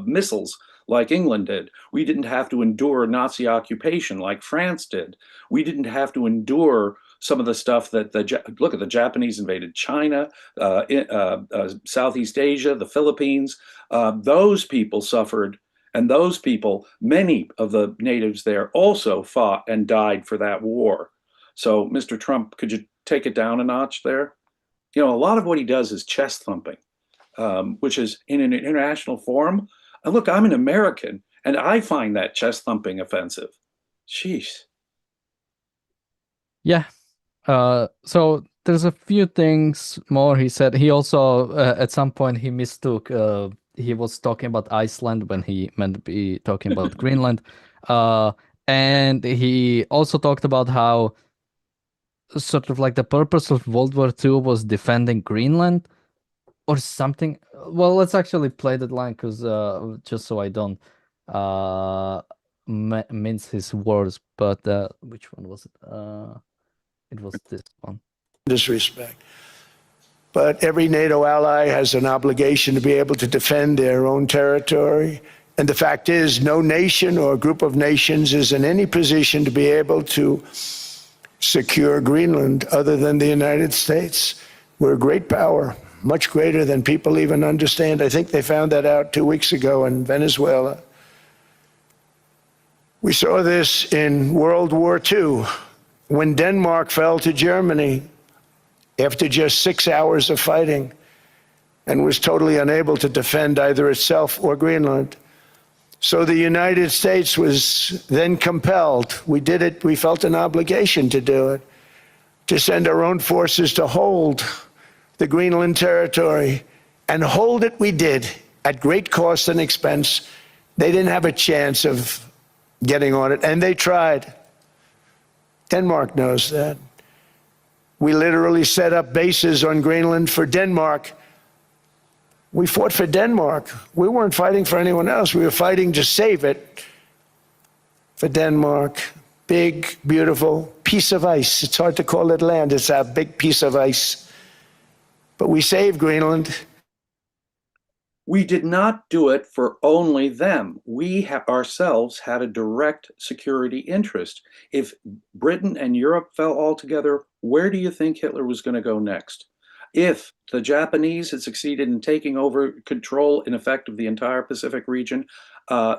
missiles like England did. We didn't have to endure Nazi occupation like France did. We didn't have to endure some of the stuff that look at the Japanese invaded China, Southeast Asia, the Philippines. Those people suffered, and those people, many of the natives there also fought and died for that war. So, Mr. Trump, could you take it down a notch there? A lot of what he does is chest thumping, which is in an international forum. And look, I'm an American, and I find that chest thumping offensive. Sheesh. Yeah. So there's a few things more he said. He also, at some point, he mistook. He was talking about Iceland when he meant to be talking about Greenland. And he also talked about how sort of like the purpose of World War II was defending Greenland or something Well, let's actually play that line because just so I don't mince his words. But which one was it? It was this one. This respect. But every NATO ally has an obligation to be able to defend their own territory. And the fact is, no nation or group of nations is in any position to be able to secure Greenland other than the United States. We're a great power, much greater than people even understand. I think they found that out 2 weeks ago in Venezuela. We saw this in World War II when Denmark fell to Germany after just 6 hours of fighting and was totally unable to defend either itself or Greenland. So the United States was then compelled, we did it, we felt an obligation to do it, to send our own forces to hold the Greenland territory, and hold it we did at great cost and expense. They didn't have a chance of getting on it, and they tried. Denmark knows that. We literally set up bases on Greenland for Denmark. We fought for Denmark. We weren't fighting for anyone else. We were fighting to save it for Denmark. Big, beautiful piece of ice. It's hard to call it land. It's a big piece of ice. But we saved Greenland. We did not do it for only them. We ourselves had a direct security interest. If Britain and Europe fell altogether, where do you think Hitler was going to go next? If the Japanese had succeeded in taking over control, in effect, of the entire Pacific region,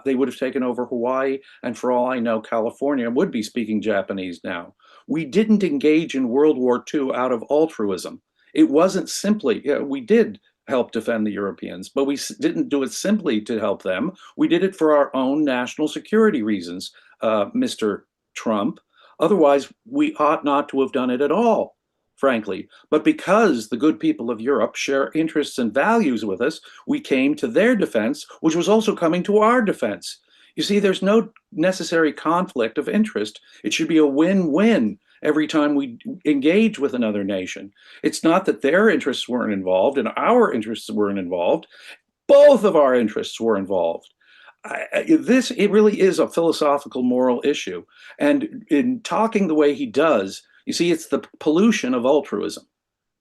they would have taken over Hawaii, and for all I know, California would be speaking Japanese now. We didn't engage in World War II out of altruism. It wasn't simply, we did help defend the Europeans, but we didn't do it simply to help them. We did it for our own national security reasons, Mr. Trump. Otherwise, we ought not to have done it at all, frankly. But because the good people of Europe share interests and values with us, we came to their defense, which was also coming to our defense. You see, there's no necessary conflict of interest. It should be a win-win every time we engage with another nation. It's not that their interests weren't involved and our interests weren't involved. Both of our interests were involved. It really is a philosophical moral issue. And in talking the way he does, you see, it's the pollution of altruism.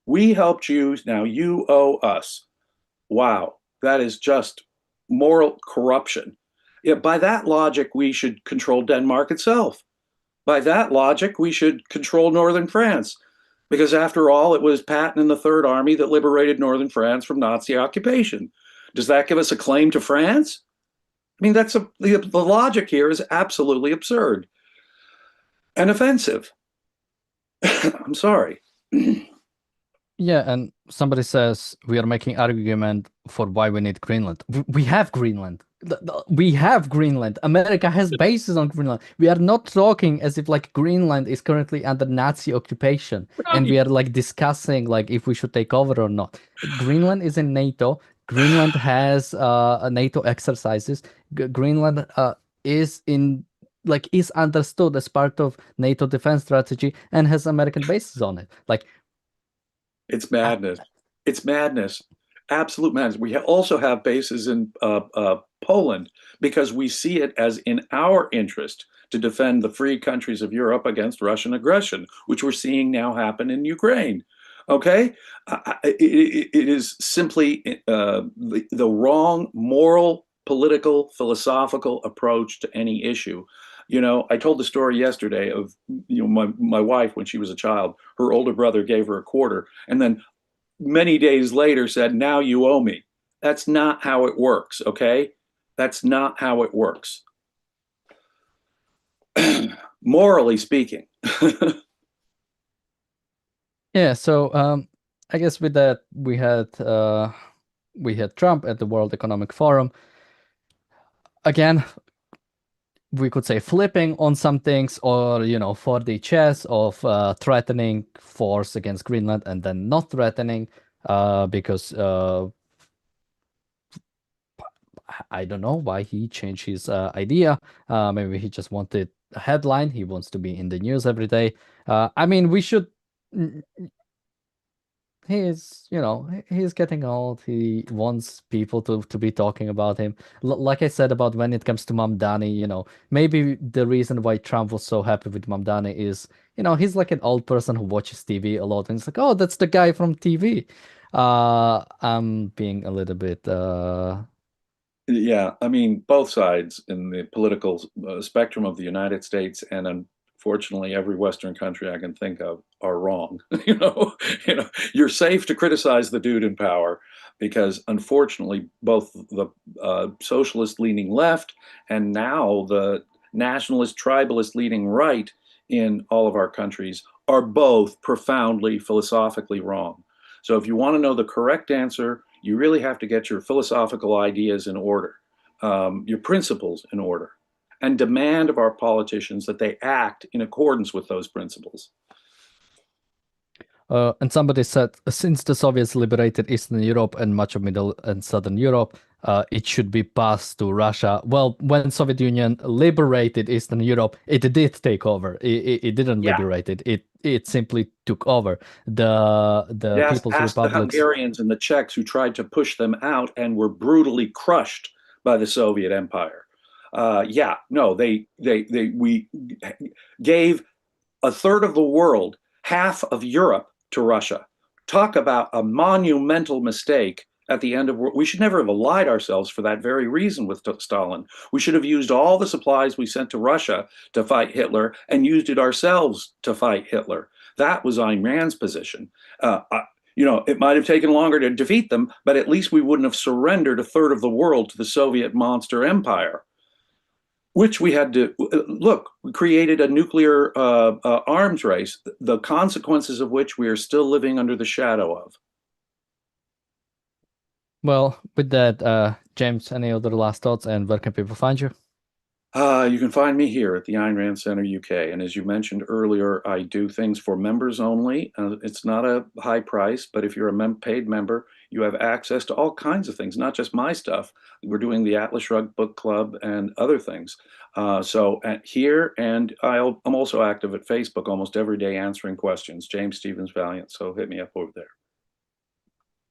We helped you, now you owe us. Wow, that is just moral corruption. Yeah, by that logic, we should control Denmark itself. By that logic, we should control northern France, because after all, it was Patton and the Third Army that liberated northern France from Nazi occupation. Does that give us a claim to France? I mean, the logic here is absolutely absurd and offensive. I'm sorry. Yeah, and somebody says we are making argument for why we need Greenland. We have Greenland. We have Greenland. America has bases on Greenland. We are not talking as if like Greenland is currently under Nazi occupation and we are like discussing like if we should take over or not. Greenland is in NATO. Greenland has NATO exercises. Greenland is understood as part of NATO defense strategy and has American bases on it. Like, it's madness. It's madness. Absolute madness. We also have bases in Poland because we see it as in our interest to defend the free countries of Europe against Russian aggression, which we're seeing now happen in Ukraine. Okay? It is simply the wrong moral, political, philosophical approach to any issue. You know, I told the story yesterday of, you know, my wife, when she was a child, her older brother gave her a quarter and then many days later said, now you owe me. That's not how it works, okay? That's not how it works. Morally speaking. Yeah, so I guess with that we had Trump at the World Economic Forum. Again, we could say flipping on some things, or, you know, for the chess of threatening force against Greenland and then not threatening because I don't know why he changed his idea. Maybe he just wanted a headline. He wants to be in the news every day. I mean, we should... he's, he's getting old. He wants people to be talking about him. Like I said about when it comes to Mamdani, maybe the reason why Trump was so happy with Mamdani is, he's like an old person who watches TV a lot, and it's like, oh, that's the guy from TV. I'm being a little bit Yeah, I mean, both sides in the political spectrum of the United States and unfortunately every Western country I can think of are wrong. You're safe to criticize the dude in power because unfortunately both the socialist leaning left and now the nationalist tribalist leaning right in all of our countries are both profoundly philosophically wrong. So if you want to know the correct answer, you really have to get your philosophical ideas in order, your principles in order, and demand of our politicians that they act in accordance with those principles. And somebody said, since the Soviets liberated Eastern Europe and much of Middle and Southern Europe, it should be passed to Russia. Well, when Soviet Union liberated Eastern Europe, it did take over. It didn't liberate it. It simply took over. The Yes, People's ask the Republics. Hungarians and the Czechs who tried to push them out and were brutally crushed by the Soviet Empire. We gave a third of the world, half of Europe to Russia. Talk about a monumental mistake at the end of we should never have allied ourselves for that very reason with Stalin. We should have used all the supplies we sent to Russia to fight Hitler and used it ourselves to fight Hitler. That was Ayn Rand's position. It might have taken longer to defeat them, but at least we wouldn't have surrendered a third of the world to the Soviet monster empire, which we had to look. We created a nuclear arms race, the consequences of which we are still living under the shadow of. Well, with that, James, any other last thoughts, and where can people find you? You can find me here at the Ayn Rand Center UK. And as you mentioned earlier, I do things for members only. It's not a high price, but if you're a paid member, you have access to all kinds of things, not just my stuff. We're doing the Atlas Shrugged Book Club and other things. So here, and I'm also active at Facebook almost every day answering questions. James Stevens Valiant. So hit me up over there.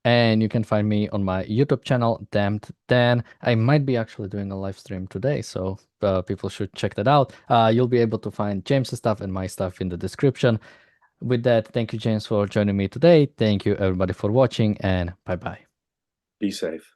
And you can find me on my YouTube channel, Damned Dan. I might be actually doing a live stream today, so people should check that out. You'll be able to find James's stuff and my stuff in the description. With that, thank you, James, for joining me today. Thank you, everybody, for watching, and bye-bye. Be safe.